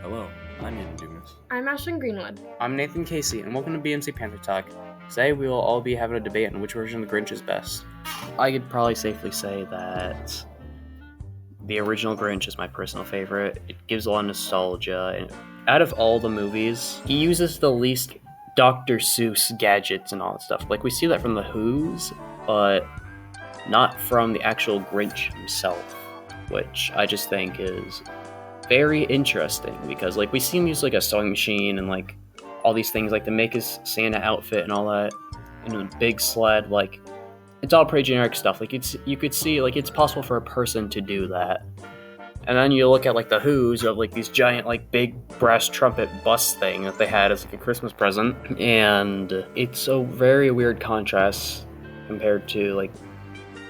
Hello, I'm Ayden Dumas. I'm Ashlyn Greenwood. I'm Nathan Casey, and welcome to BMC Panther Talk. Today we will all be having a debate on which version of the Grinch is best. I could probably safely say that the original Grinch is my personal favorite. It gives a lot of nostalgia, and out of all the movies, he uses the least Dr. Seuss gadgets and all that stuff. Like, we see that from the Who's, but not from the actual Grinch himself, which I just think is very interesting, because like we see him use like a sewing machine and like all these things, like to make his Santa outfit and all that, and a big sled. Like, it's all pretty generic stuff. Like, you could see like it's possible for a person to do that. And then you look at like the Who's, you have like these giant like big brass trumpet bus thing that they had as like a Christmas present, and it's a very weird contrast compared to like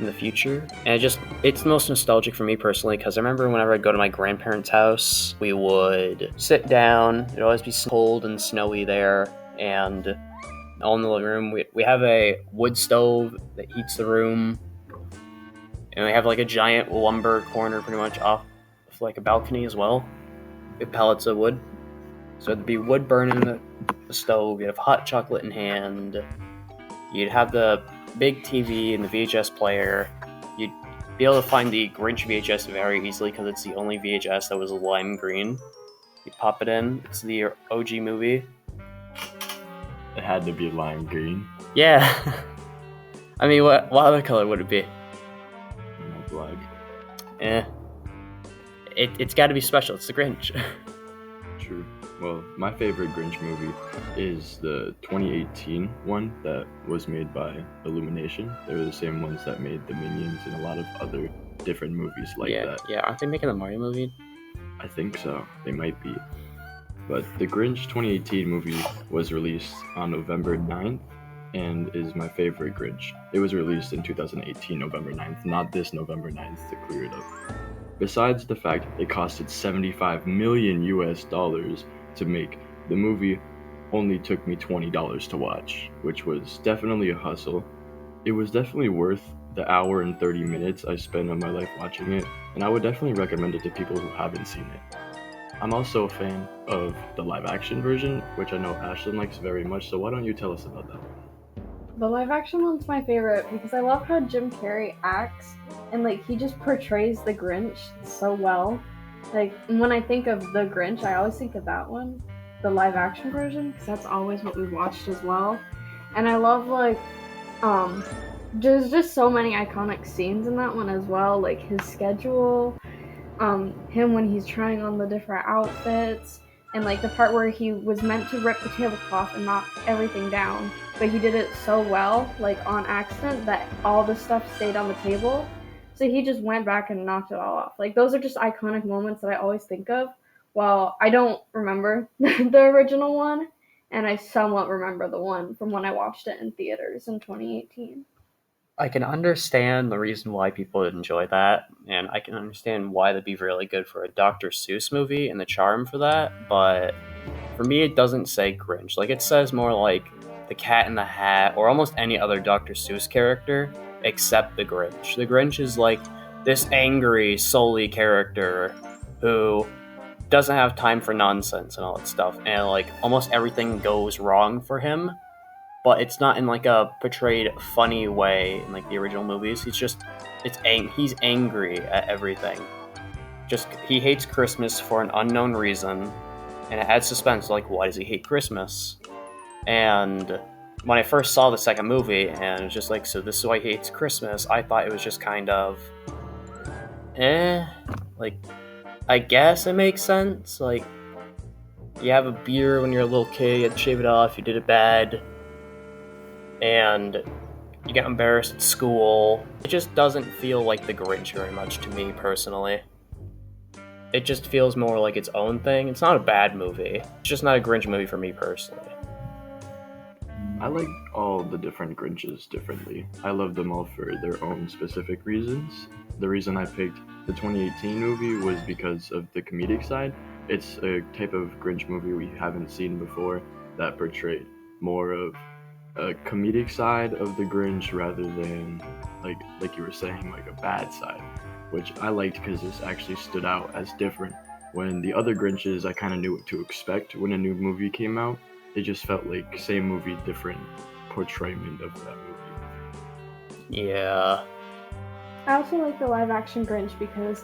in the future. And it's the most nostalgic for me personally, because I remember whenever I'd go to my grandparents' house, we would sit down. It'd always be cold and snowy there, and all in the living room. We have a wood stove that heats the room, and we have like a giant lumber corner pretty much off of like a balcony as well, with pallets of wood. So it'd be wood burning the stove. You'd have hot chocolate in hand. You'd have the big TV and the VHS player. You'd be able to find the Grinch VHS very easily, because it's the only VHS that was lime green. You pop it in. It's the OG movie. It had to be lime green. Yeah. I mean, what other color would it be? Black. It's got to be special. It's the Grinch. True. Well, my favorite Grinch movie is the 2018 one that was made by Illumination. They're the same ones that made the Minions and a lot of other different movies like that. Yeah, aren't they making a Mario movie? I think so. They might be. But the Grinch 2018 movie was released on November 9th and is my favorite Grinch. It was released in 2018, November 9th, not this November 9th, to clear it up. Besides the fact it costed $75 million to make, the movie only took me $20 to watch, which was definitely a hustle. It was definitely worth the hour and 30 minutes I spent on my life watching it, and I would definitely recommend it to people who haven't seen it. I'm also a fan of the live action version, which I know Ashlyn likes very much, so why don't you tell us about that one? The live action one's my favorite because I love how Jim Carrey acts, and like he just portrays the Grinch so well. Like, when I think of the Grinch, I always think of that one, the live action version, because that's always what we watched as well. And I love like there's just so many iconic scenes in that one as well, like his schedule, him when he's trying on the different outfits, and like the part where he was meant to rip the tablecloth and knock everything down, but he did it so well, like on accident, that all the stuff stayed on the table. So he just went back and knocked it all off. Like, those are just iconic moments that I always think of. Well, I don't remember the original one, and I somewhat remember the one from when I watched it in theaters in 2018. I can understand the reason why people would enjoy that, and I can understand why that'd be really good for a Dr. Seuss movie and the charm for that, but for me it doesn't say Grinch. Like, it says more like the Cat in the Hat, or almost any other Dr. Seuss character, except the Grinch. The Grinch is like this angry, sully character who doesn't have time for nonsense and all that stuff, and like almost everything goes wrong for him. But it's not in like a portrayed funny way in like the original movies. He's angry at everything. Just, he hates Christmas for an unknown reason, and it adds suspense. Like, why does he hate Christmas? And when I first saw the second movie, and it's just like, so this is why he hates Christmas, I thought it was just kind of, like, I guess it makes sense. Like, you have a beard when you're a little kid, you had to shave it off, you did it bad, and you get embarrassed at school. It just doesn't feel like the Grinch very much to me personally. It just feels more like its own thing. It's not a bad movie. It's just not a Grinch movie for me personally. I like all the different Grinches differently. I love them all for their own specific reasons. The reason I picked the 2018 movie was because of the comedic side. It's a type of Grinch movie we haven't seen before that portrayed more of a comedic side of the Grinch rather than, like you were saying, like a bad side, which I liked because this actually stood out as different when the other Grinches, I kind of knew what to expect when a new movie came out. It just felt like same movie, different portrayment of that movie. Yeah. I also like the live action Grinch because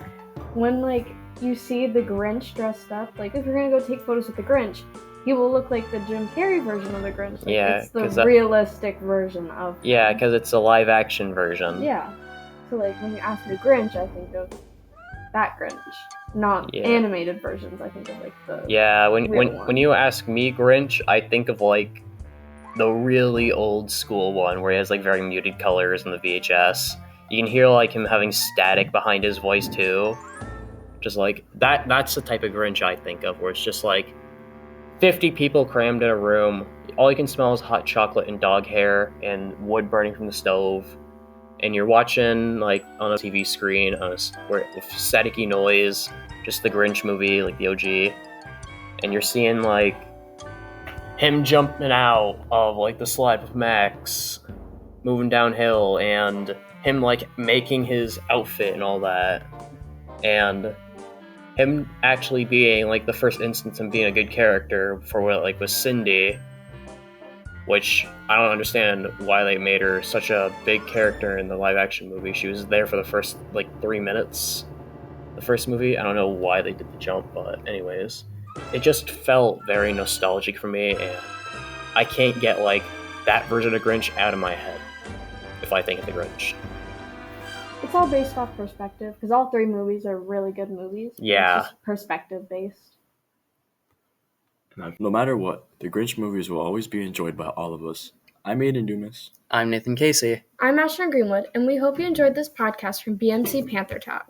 when like you see the Grinch dressed up, like if you're gonna go take photos with the Grinch, he will look like the Jim Carrey version of the Grinch. Like, Yeah, it's the 'cause that- realistic version of Yeah, him. because it's a live action version. Yeah. So like when you ask me Grinch, I think of that Grinch, not Yeah. animated versions. I think of like the Yeah, when real when one. when you ask me Grinch, I think of like the really old school one where he has like very muted colors in the VHS. You can hear like him having static behind his voice too. Just like that's the type of Grinch I think of, where it's just like 50 people crammed in a room. All you can smell is hot chocolate and dog hair and wood burning from the stove. And you're watching like on a TV screen where with staticky noise, just the Grinch movie, like the OG. And you're seeing like him jumping out of like the slide with Max, moving downhill, and him like making his outfit and all that. And him actually being like the first instance of being a good character for what like was Cindy, which I don't understand why they made her such a big character in the live action movie. She was there for the first like 3 minutes. The first movie, I don't know why they did the jump, but anyways, it just felt very nostalgic for me, and I can't get like that version of Grinch out of my head if I think of the Grinch. It's all based off perspective because all three movies are really good movies. Yeah. It's just perspective based. And no matter what, the Grinch movies will always be enjoyed by all of us. I'm Ayden Dumas. I'm Nathan Casey. I'm Ashlyn Greenwood, and we hope you enjoyed this podcast from BMC Panther Talk.